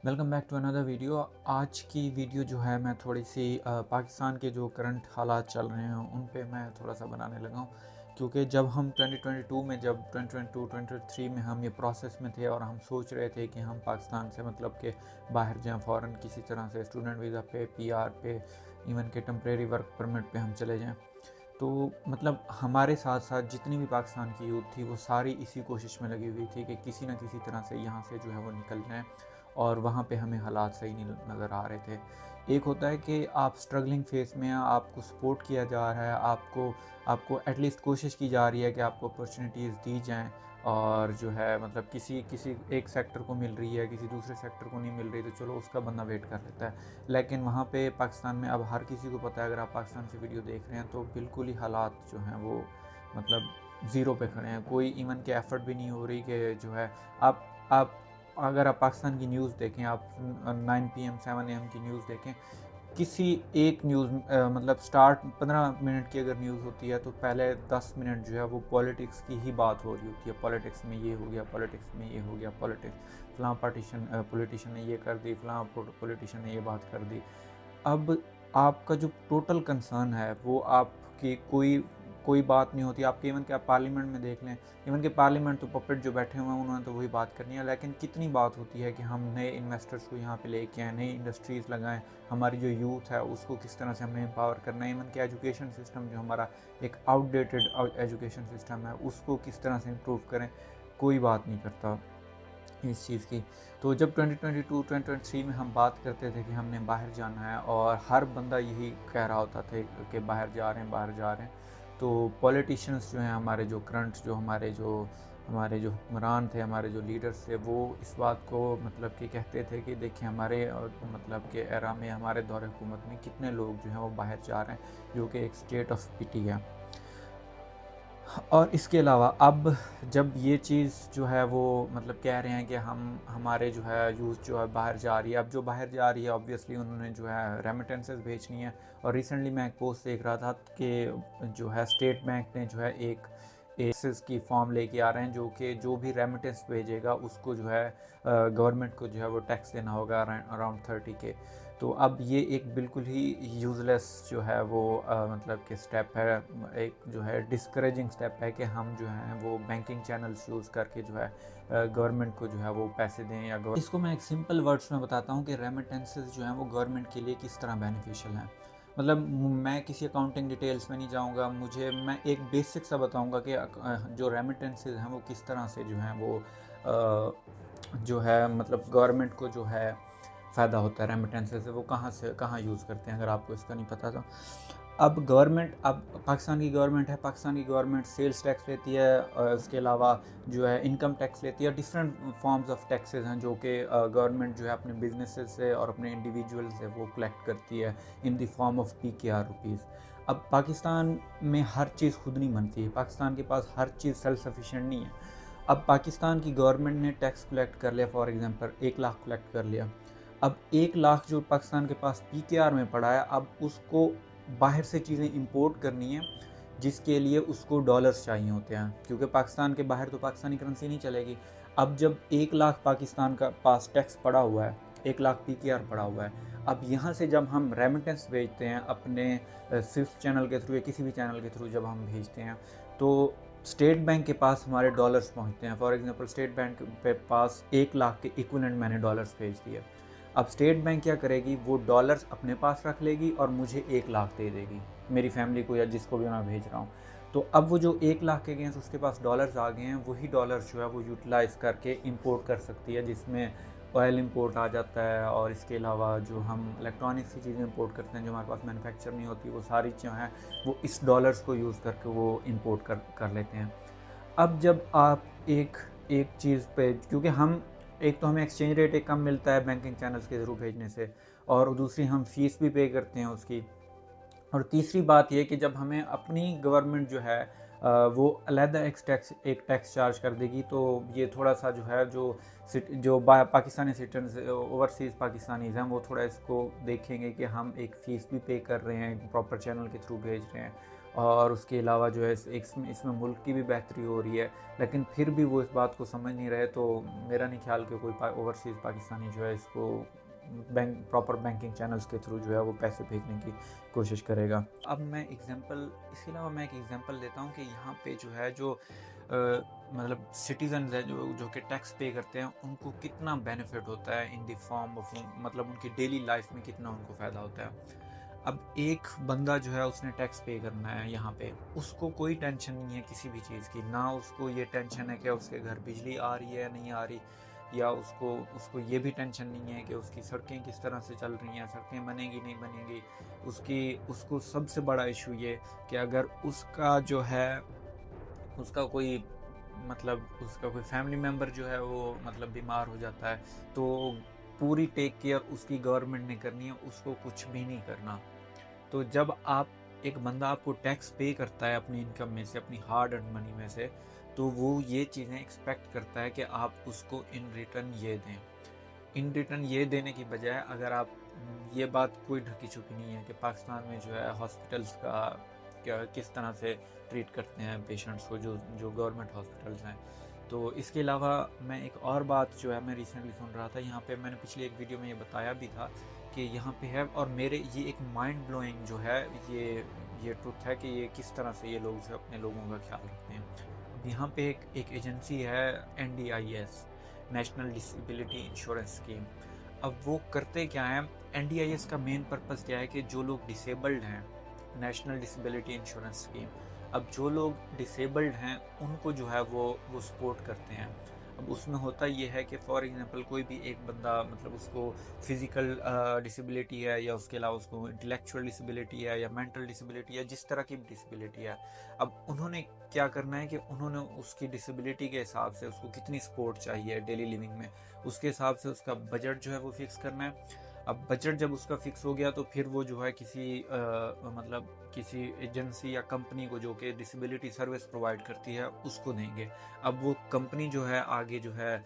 Welcome back to another video. आज की video जो है मैं थोड़ी सी पाकिस्तान के जो करंट हालात चल रहे हैं उन पे मैं थोड़ा सा बनाने लगा हूँ, क्योंकि जब हम 2022 में जब 2022 2023 में हम ये प्रोसेस में थे और हम सोच रहे थे कि हम पाकिस्तान से मतलब कि बाहर जाएँ फ़ौरन किसी तरह से स्टूडेंट वीज़ा पे, पीआर पे, इवन के टेम्परेरी वर्क परमिट पे हम चले जाएँ, तो मतलब हमारे साथ साथ जितनी भी पाकिस्तान की यूथ थी वो सारी इसी कोशिश में लगी हुई थी कि किसी न किसी तरह से यहाँ से जो है वो निकल जाएँ, और वहाँ पे हमें हालात सही नहीं नज़र आ रहे थे। एक होता है कि आप स्ट्रगलिंग फेज़ में हैं, आपको सपोर्ट किया जा रहा है, आपको आपको एटलीस्ट कोशिश की जा रही है कि आपको अपॉर्चुनिटीज़ दी जाएँ, और जो है मतलब किसी किसी एक सेक्टर को मिल रही है, किसी दूसरे सेक्टर को नहीं मिल रही, तो चलो उसका बंदा वेट कर लेता है। लेकिन वहाँ पे पाकिस्तान में अब हर किसी को पता है, अगर आप पाकिस्तान से वीडियो देख रहे हैं तो बिल्कुल ही हालात जो हैं वो मतलब ज़ीरो पे खड़े हैं। कोई इवन के एफ़र्ट भी नहीं हो रही कि जो है आप अगर आप पाकिस्तान की न्यूज़ देखें, आप 9 पीएम 7 एम की न्यूज़ देखें, किसी एक न्यूज़ मतलब स्टार्ट 15 मिनट की अगर न्यूज़ होती है तो पहले 10 मिनट जो है वो पॉलिटिक्स की ही बात हो रही होती है। पॉलिटिक्स में ये हो गया, पॉलिटिक्स में ये हो गया, पॉलिटिक्स फ़लाँ पॉलिटिशियन ने ये कर दी, फ़लाँ पॉलिटिशियन ने ये बात कर दी। अब आपका जो टोटल कंसर्न है वो आपकी कोई कोई बात नहीं होती। आपके इवन कि आप पार्लियामेंट में देख लें, इवन कि पार्लियामेंट तो पपेट जो बैठे हुए हैं उन्होंने तो वही बात करनी है, लेकिन कितनी बात होती है कि हम नए इन्वेस्टर्स को यहाँ पे लेके आएँ, नई इंडस्ट्रीज़ लगाएं, हमारी जो यूथ है उसको किस तरह से हमने एम्पावर करना है, इवन कि एजुकेशन सिस्टम जो हमारा एक आउटडेटेड एजुकेशन सिस्टम है उसको किस तरह से इम्प्रूव करें, कोई बात नहीं करता इस चीज़ की। तो जब 2022 2023 में हम बात करते थे कि हमने बाहर जाना है, और हर बंदा यही कह रहा होता था कि बाहर जा रहे हैं, बाहर जा रहे हैं, तो पॉलिटिशियंस जो हैं हमारे, जो करंट जो हमारे जो हुक्मरान थे, हमारे जो लीडर्स थे, वो इस बात को मतलब कि कहते थे कि देखिए हमारे मतलब के एरा में, हमारे दौर हुकूमत में कितने लोग जो हैं वो बाहर जा रहे हैं, जो कि एक स्टेट ऑफ पिटी है। और इसके अलावा अब जब ये चीज़ जो है वो मतलब कह रहे हैं कि हम हमारे जो है यूथ जो है बाहर जा रही है, अब जो बाहर जा रही है ऑब्वियसली उन्होंने जो है रेमिटेंसेस भेजनी है। और रिसेंटली मैं एक पोस्ट देख रहा था कि जो है स्टेट बैंक ने जो है एक एसेस की फॉर्म लेके आ रहे हैं, जो कि जो भी रेमिटेंस भेजेगा उसको जो है गवर्नमेंट को जो है वो टैक्स देना होगा अराउंड 30K। तो अब ये एक बिल्कुल ही यूज़लेस जो है वो मतलब कि स्टेप है, एक जो है डिस्करेजिंग स्टेप है कि हम जो हैं वो बैंकिंग चैनल्स यूज़ करके जो है गवर्नमेंट को जो है वो पैसे दें, या इसको मैं एक सिंपल वर्ड्स में बताता हूँ कि रेमिटेंसेस जो हैं वो गवर्नमेंट के लिए किस तरह बेनिफिशियल हैं। मतलब मैं किसी अकाउंटिंग डिटेल्स में नहीं जाऊँगा, मैं एक बेसिक सा बताऊँगा कि जो रेमिटेंसेस हैं वो किस तरह से जो हैं वो जो है मतलब गवर्नमेंट को जो है फ़ायदा होता है रेमिटेंसेस से कहाँ यूज़ करते हैं, अगर आपको इसका नहीं पता तो। अब पाकिस्तान की गवर्नमेंट है, पाकिस्तान की गवर्नमेंट सेल्स टैक्स लेती है, उसके अलावा जो है इनकम टैक्स लेती है, डिफरेंट फॉर्म्स ऑफ टैक्सेस हैं जो कि गवर्नमेंट जो है अपने बिजनेसेस से और अपने इंडिविजुअल से वो कलेक्ट करती है in the form of PKR rupees. अब पाकिस्तान में हर चीज़ खुद नहीं बनती है, पाकिस्तान के पास हर चीज़ सेल्फ सफिशिएंट नहीं है। अब पाकिस्तान की गवर्नमेंट ने टैक्स कलेक्ट कर लिया, फॉर एग्जांपल 1 लाख कलेक्ट कर लिया। अब 1 लाख जो पाकिस्तान के पास PKR में पड़ा है, अब उसको बाहर से चीज़ें इंपोर्ट करनी है, जिसके लिए उसको डॉलर्स चाहिए होते हैं, क्योंकि पाकिस्तान के बाहर तो पाकिस्तानी करेंसी नहीं चलेगी। अब जब 1 लाख पाकिस्तान का पास टैक्स पड़ा हुआ है, 1 लाख PKR पड़ा हुआ है, अब यहाँ से जब हम रेमिटेंस भेजते हैं अपने स्विफ्ट चैनल के थ्रू या किसी भी चैनल के थ्रू जब हम भेजते हैं, तो स्टेट बैंक के पास हमारे डॉलर्स पहुँचते हैं। फॉर एग्जांपल स्टेट बैंक के पास 1 लाख के इक्विवेलेंट मैंने डॉलर्स भेज दिए। अब स्टेट बैंक क्या करेगी, वो डॉलर्स अपने पास रख लेगी और मुझे 1 लाख दे देगी, मेरी फैमिली को या जिसको भी मैं भेज रहा हूँ। तो अब वो जो 1 लाख के अगेंस्ट उसके पास डॉलर्स आ गए हैं, वही डॉलर्स जो है वो यूटिलाइज़ करके इंपोर्ट कर सकती है, जिसमें ऑयल इंपोर्ट आ जाता है, और इसके अलावा जो हम इलेक्ट्रॉनिक्स की चीज़ें इंपोर्ट करते हैं जो हमारे पास मैन्युफैक्चर नहीं होती, वो सारी जो हैं वो इस डॉलर्स को यूज़ करके वो इंपोर्ट कर लेते हैं। अब जब आप एक एक चीज़ पे, क्योंकि हम एक तो हमें एक्सचेंज रेट एक कम मिलता है बैंकिंग चैनल्स के थ्रू भेजने से, और दूसरी हम फ़ीस भी पे करते हैं उसकी, और तीसरी बात ये कि जब हमें अपनी गवर्नमेंट जो है वो अलहदा एक टैक्स चार्ज कर देगी, तो ये थोड़ा सा जो है जो पाकिस्तानी सिटीजन ओवरसीज़ पाकिस्तानीज़ हैं वो थोड़ा इसको देखेंगे कि हम एक फ़ीस भी पे कर रहे हैं, प्रॉपर चैनल के थ्रू भेज रहे हैं, और उसके अलावा जो है इसमें मुल्क की भी बेहतरी हो रही है, लेकिन फिर भी वो इस बात को समझ नहीं रहे। तो मेरा नहीं ख्याल कि कोई ओवरसीज़ पाकिस्तानी जो है इसको प्रॉपर बैंकिंग चैनल्स के थ्रू जो है वो पैसे भेजने की कोशिश करेगा। अब मैं इसके अलावा मैं एक एग्जांपल देता हूँ कि यहाँ पे जो है मतलब सिटीजन्स है जो कि टैक्स पे करते हैं, उनको कितना बेनिफिट होता है इन द फॉर्म ऑफ, मतलब उनकी डेली लाइफ में कितना उनको फ़ायदा होता है। अब एक बंदा जो है उसने टैक्स पे करना है यहाँ पे, उसको कोई टेंशन नहीं है किसी भी चीज़ की, ना उसको ये टेंशन है कि उसके घर बिजली आ रही है या नहीं आ रही, या उसको ये भी टेंशन नहीं है कि उसकी सड़कें किस तरह से चल रही हैं, सड़कें बनेगी नहीं बनेगी। उसको सबसे बड़ा इशू ये कि अगर उसका कोई फैमिली मेम्बर जो है वो मतलब बीमार हो जाता है, तो पूरी टेक केयर उसकी गवर्नमेंट ने करनी है, उसको कुछ भी नहीं करना। तो जब एक बंदा आपको टैक्स पे करता है अपनी इनकम में से, अपनी हार्ड अर्न मनी में से, तो वो ये चीज़ें एक्सपेक्ट करता है कि आप उसको इन रिटर्न ये दें। इन रिटर्न ये देने की बजाय अगर आप, ये बात कोई ढकी छुपी नहीं है कि पाकिस्तान में जो है हॉस्पिटल्स का किस तरह से ट्रीट करते हैं पेशेंट्स को, जो गवर्नमेंट हॉस्पिटल्स हैं। तो इसके अलावा मैं एक और बात जो है मैं रिसेंटली सुन रहा था, यहाँ पे मैंने पिछली एक वीडियो में ये बताया भी था कि यहाँ पे है, और मेरे ये एक माइंड ब्लोइंग जो है ये ट्रुथ है कि ये किस तरह से ये लोग जो अपने लोगों का ख्याल रखते हैं। अब यहाँ पे एक एजेंसी है NDIS, national disability insurance scheme. अब वो करते क्या है, NDIS का मेन पर्पज़ क्या है कि जो लोग डिसेबल्ड हैं, नेशनल डिसेबिलिटी इंश्योरेंस स्कीम, अब जो लोग डिसेबल्ड हैं उनको जो है वो सपोर्ट करते हैं। अब उसमें होता ये है कि फॉर एग्जांपल कोई भी एक बंदा, मतलब उसको फिज़िकल डिसेबिलिटी है, या उसके अलावा उसको इंटेलेक्चुअल डिसेबिलिटी है, या मेंटल डिसेबिलिटी है, जिस तरह की डिसेबिलिटी है, अब उन्होंने क्या करना है कि उन्होंने उसकी डिसेबिलिटी के हिसाब से उसको कितनी सपोर्ट चाहिए डेली लिविंग में, उसके हिसाब से उसका बजट जो है वो फिक्स करना है। अब बजट जब उसका फिक्स हो गया तो फिर वो जो है किसी एजेंसी या कंपनी को जो कि डिसेबिलिटी सर्विस प्रोवाइड करती है उसको देंगे। अब वो कंपनी जो है आगे जो है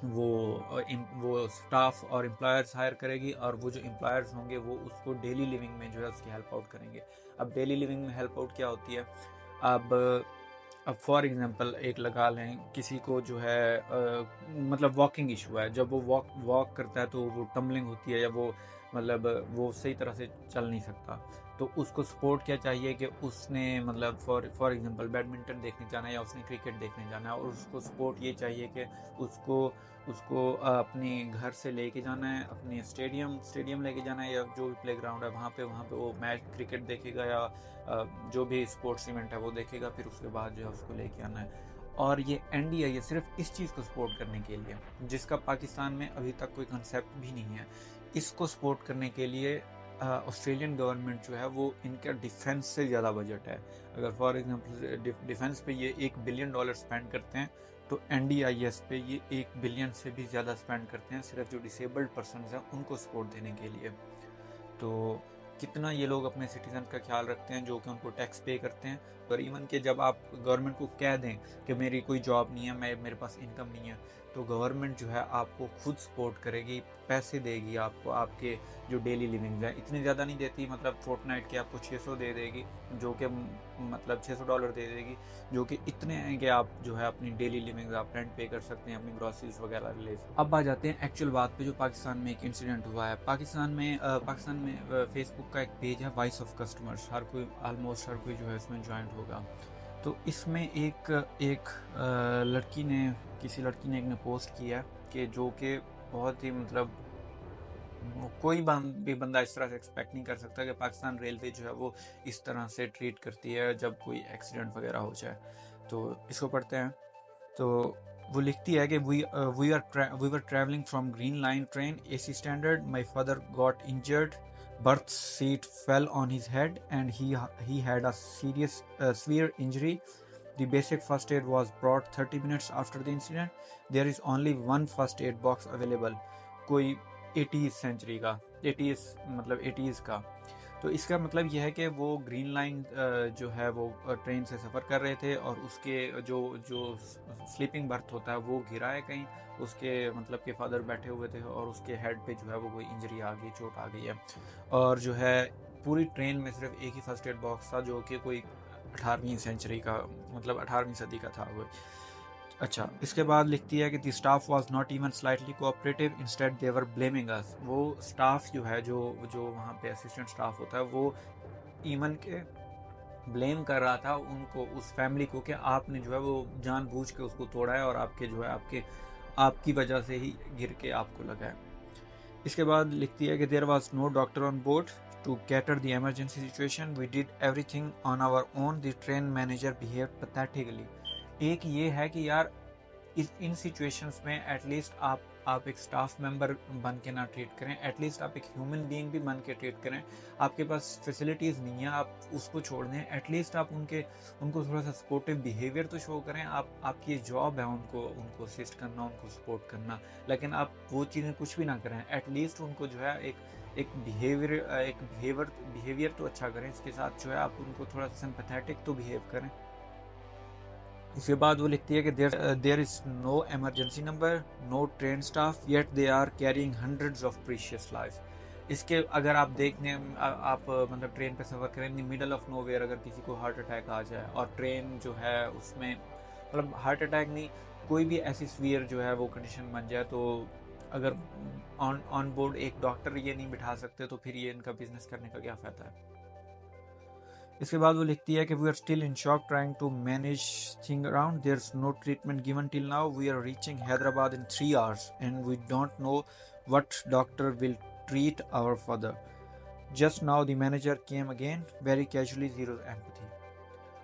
वो स्टाफ और एम्प्लॉयर्स हायर करेगी, और वो जो एम्प्लॉयर्स होंगे वो उसको डेली लिविंग में जो है उसकी हेल्प आउट करेंगे। अब डेली लिविंग में हेल्प आउट क्या होती है, अब फॉर एग्जांपल एक लगा लें, किसी को जो है मतलब वॉकिंग इशू है, जब वो वॉक करता है तो वो टम्बलिंग होती है, या वो सही तरह से चल नहीं सकता, तो उसको सपोर्ट क्या चाहिए कि उसने मतलब फॉर एग्जांपल बैडमिंटन देखने जाना है या उसने क्रिकेट देखने जाना है, और उसको सपोर्ट ये चाहिए कि उसको उसको अपने घर से लेके जाना है, अपने स्टेडियम लेके जाना है, या जो भी प्ले ग्राउंड है वहाँ पे वो मैच क्रिकेट देखेगा, या जो भी स्पोर्ट्स इवेंट है वो देखेगा, फिर उसके बाद जो है उसको लेके आना है। और ये NDIS सिर्फ इस चीज़ को सपोर्ट करने के लिए, जिसका पाकिस्तान में अभी तक कोई कंसेप्ट भी नहीं है, इसको सपोर्ट करने के लिए ऑस्ट्रेलियन गवर्नमेंट जो है वो इनका डिफेंस से ज़्यादा बजट है। अगर फॉर एग्जांपल डिफेंस पे ये $1 बिलियन स्पेंड करते हैं, तो NDIS पे ये $1 बिलियन से भी ज़्यादा स्पेंड करते हैं, सिर्फ जो डिसेबल्ड पर्सन हैं उनको सपोर्ट देने के लिए। तो कितना ये लोग अपने सिटीजन का ख्याल रखते हैं जो कि उनको टैक्स पे करते हैं। और इवन कि जब आप गवर्नमेंट को कह दें कि मेरी कोई जॉब नहीं है, मेरे पास इनकम नहीं है, तो गवर्नमेंट जो है आपको खुद सपोर्ट करेगी, पैसे देगी आपको, आपके जो डेली लिविंग है, इतनी ज़्यादा नहीं देती, मतलब फोर्टनाइट के आपको 600 दे देगी, जो कि मतलब $600 दे देगी, जो कि इतने हैं कि आप जो है अपनी डेली लिविंग आप रेंट पे कर सकते हैं, अपनी ग्रॉसरीज वगैरह ले सकते हैं। अब आ जाते हैं एक्चुअल बात पे, जो पाकिस्तान में एक इंसिडेंट हुआ है। पाकिस्तान में फेसबुक का एक पेज है वॉइस ऑफ कस्टमर्स, ऑलमोस्ट हर कोई जो है इसमें ज्वाइंट होगा। तो इसमें किसी लड़की ने एक ने पोस्ट किया कि जो कि बहुत ही मतलब कोई भी बंदा इस तरह से एक्सपेक्ट नहीं कर सकता कि पाकिस्तान रेलवे जो है वो इस तरह से ट्रीट करती है जब कोई एक्सीडेंट वगैरह हो जाए। तो इसको पढ़ते हैं। तो वो लिखती है कि we were travelling from green line train AC standard, my father got injured, berth seat fell on his head and he had a severe injury. The basic first aid was brought 30 minutes after the incident. There is only one first aid box available. कोई 80th century का, 80s मतलब 80s का। तो इसका मतलब यह है कि वो ग्रीन लाइन जो है वो ट्रेन से सफ़र कर रहे थे, और उसके जो स्लीपिंग बर्थ होता है वो गिरा है कहीं, उसके मतलब के फादर बैठे हुए थे, और उसके हेड पे जो है वो कोई इंजरी आ गई, चोट आ गई है। और जो है पूरी ट्रेन में सिर्फ एक ही फर्स्ट एड बॉक्स था जो कि कोई 18वीं सेंचुरी का, मतलब 18वीं सदी का था वो। अच्छा, इसके बाद लिखती है कि the staff was not even slightly cooperative, instead they were blaming us. वो स्टाफ जो है, जो जो वहाँ पे असिस्टेंट स्टाफ होता है, वो ईमन के ब्लेम कर रहा था उनको, उस फैमिली को, कि आपने जो है वो जानबूझ के उसको तोड़ा है और आपके जो है आपकी वजह से ही गिर के आपको लगा है। इसके बाद लिखती है कि there was no doctor on board to cater the emergency situation, we did everything on our own, the train manager behaved pathetically. एक ये है कि यार इन सिचुएशंस में एटलीस्ट आप एक स्टाफ मेंबर बन के ना ट्रीट करें, एटलीस्ट आप एक ह्यूमन बीइंग भी बन के ट्रीट करें। आपके पास फैसिलिटीज़ नहीं है, आप उसको छोड़ दें, एटलीस्ट आप उनको थोड़ा सा सपोर्टिव बिहेवियर तो शो करें। आपकी ये जॉब है उनको असिस्ट करना, उनको सपोर्ट करना, लेकिन आप वो चीज़ें कुछ भी ना करें। एटलीस्ट उनको जो है एक बिहेवियर तो अच्छा करें, इसके साथ जो है आप उनको थोड़ा सा सिंपैथेटिक तो बिहेव करें। इसके बाद वो लिखती है कि there is no emergency number, no train staff, yet they are carrying hundreds of precious life. इसके अगर आप देखने आप मतलब ट्रेन पे सफ़र करें इन मिडल ऑफ नोवेयर, अगर किसी को हार्ट अटैक आ जाए और ट्रेन जो है उसमें, मतलब हार्ट अटैक नहीं, कोई भी ऐसी सीवियर जो है वो कंडीशन बन जाए, तो अगर ऑन बोर्ड एक डॉक्टर ये नहीं बिठा सकते तो फिर ये इनका बिजनेस करने का क्या फ़ायदा है। इसके बाद वो लिखती है कि we are still in shock trying to manage thing around, there is no treatment given till now, we are reaching Hyderabad in 3 hours and we don't know what doctor will treat our father, just now the manager came again very casually, zero empathy.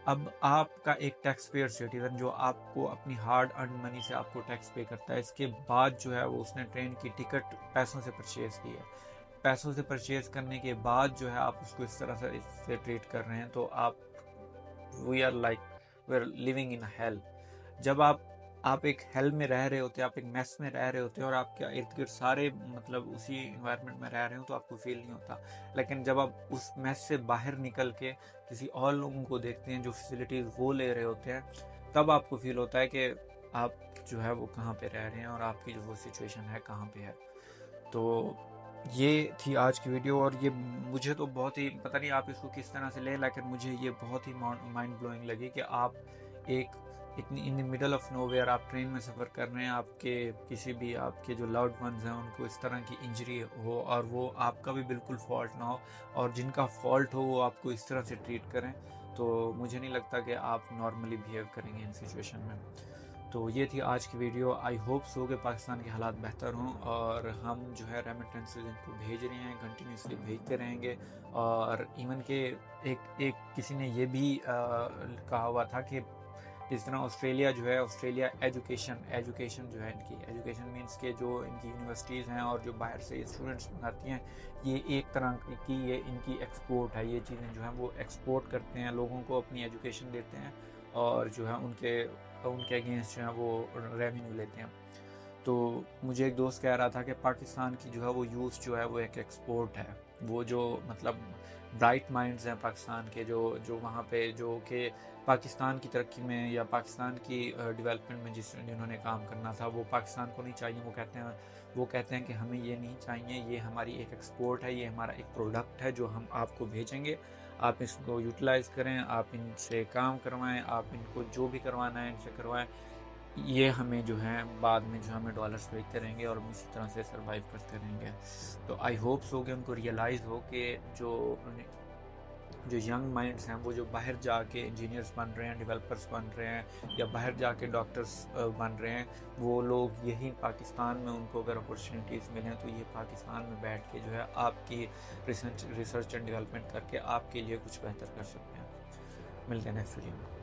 अब आपका एक tax payer citizen जो आपको अपनी hard earn money से आपको tax पे करता है, इसके बाद जो है वो उसने ट्रेन की टिकट पैसों से परचेज की है, पैसों से परचेज करने के बाद जो है आप उसको इस तरह से इससे ट्रीट कर रहे हैं, तो we are living in hell. जब आप एक हेल में रह रहे होते हैं, आप एक मेस में रह रहे होते हैं और आपके इर्द गिर्द सारे मतलब उसी इन्वायरमेंट में रह रहे हो, तो आपको फील नहीं होता। लेकिन जब आप उस मेस से बाहर निकल के किसी और लोगों को देखते हैं जो फैसिलिटीज़ वो ले रहे होते हैं, तब आपको फील होता है कि आप जो है वो कहाँ पे रह रहे हैं और आपकी जो वो सिचुएशन है कहाँ पे है। तो ये थी आज की वीडियो, और ये मुझे तो बहुत ही, पता नहीं आप इसको किस तरह से लें, लेकिन मुझे ये बहुत ही माइंड ब्लोइंग लगी कि आप एक इतनी in the middle of nowhere आप ट्रेन में सफ़र कर रहे हैं, आपके किसी भी आपके जो लव्ड वंस हैं उनको इस तरह की इंजरी हो और वो आपका भी बिल्कुल फॉल्ट ना हो, और जिनका फॉल्ट हो वो आपको इस तरह से ट्रीट करें, तो मुझे नहीं लगता कि आप नॉर्मली बिहेव करेंगे इन सिचुएशन में। तो ये थी आज की वीडियो। आई होप सो कि पाकिस्तान के हालात बेहतर हों, और हम जो है रेमिटेंसेज इनको भेज रहे हैं, कंटिन्यूसली भेजते रहेंगे। और इवन के एक किसी ने ये भी कहा हुआ था कि जिस तरह ऑस्ट्रेलिया जो है, ऑस्ट्रेलिया एजुकेशन जो है, इनकी एजुकेशन मीन्स के जो इनकी यूनिवर्सिटीज़ हैं और जो बाहर से स्टूडेंट्स आती हैं, ये एक तरह की ये इनकी एक्सपोर्ट है। ये चीज़ें जो हैं वो एक्सपोर्ट करते हैं, लोगों को अपनी एजुकेशन देते हैं और जो है उनके अगेंस्ट जो है वो रेवेन्यू लेते हैं। तो मुझे एक दोस्त कह रहा था कि पाकिस्तान की जो है वो यूथ जो है वो एक एक्सपोर्ट है। वो जो मतलब ब्राइट माइंड्स हैं पाकिस्तान के, जो वहाँ पे जो कि पाकिस्तान की तरक्की में या पाकिस्तान की डेवलपमेंट में जिन्होंने काम करना था, वो पाकिस्तान को नहीं चाहिए। वो कहते हैं कि हमें ये नहीं चाहिए, ये हमारी एक एक्सपोर्ट है, ये हमारा एक प्रोडक्ट है जो हम आपको भेजेंगे, आप इसको यूटिलाइज़ करें, आप इनसे काम करवाएं, आप इनको जो भी करवाना है इनसे करवाएं। ये हमें जो है बाद में जो हमें डॉलर्स भेजते रहेंगे और हम इसी तरह से सर्वाइव करते रहेंगे। तो आई होप सो कि उनको रियलाइज़ हो कि जो यंग माइंड्स हैं वो जो बाहर जाके इंजीनियर्स बन रहे हैं, डेवलपर्स बन रहे हैं या बाहर जाके डॉक्टर्स बन रहे हैं, वो लोग यही पाकिस्तान में उनको अगर अपॉर्चुनिटीज़ मिलें तो ये पाकिस्तान में बैठ के जो है आपकी रिसर्च एंड डेवलपमेंट करके आपके लिए कुछ बेहतर कर सकते हैं। मिलते हैं नेक्स्ट वीडियो में।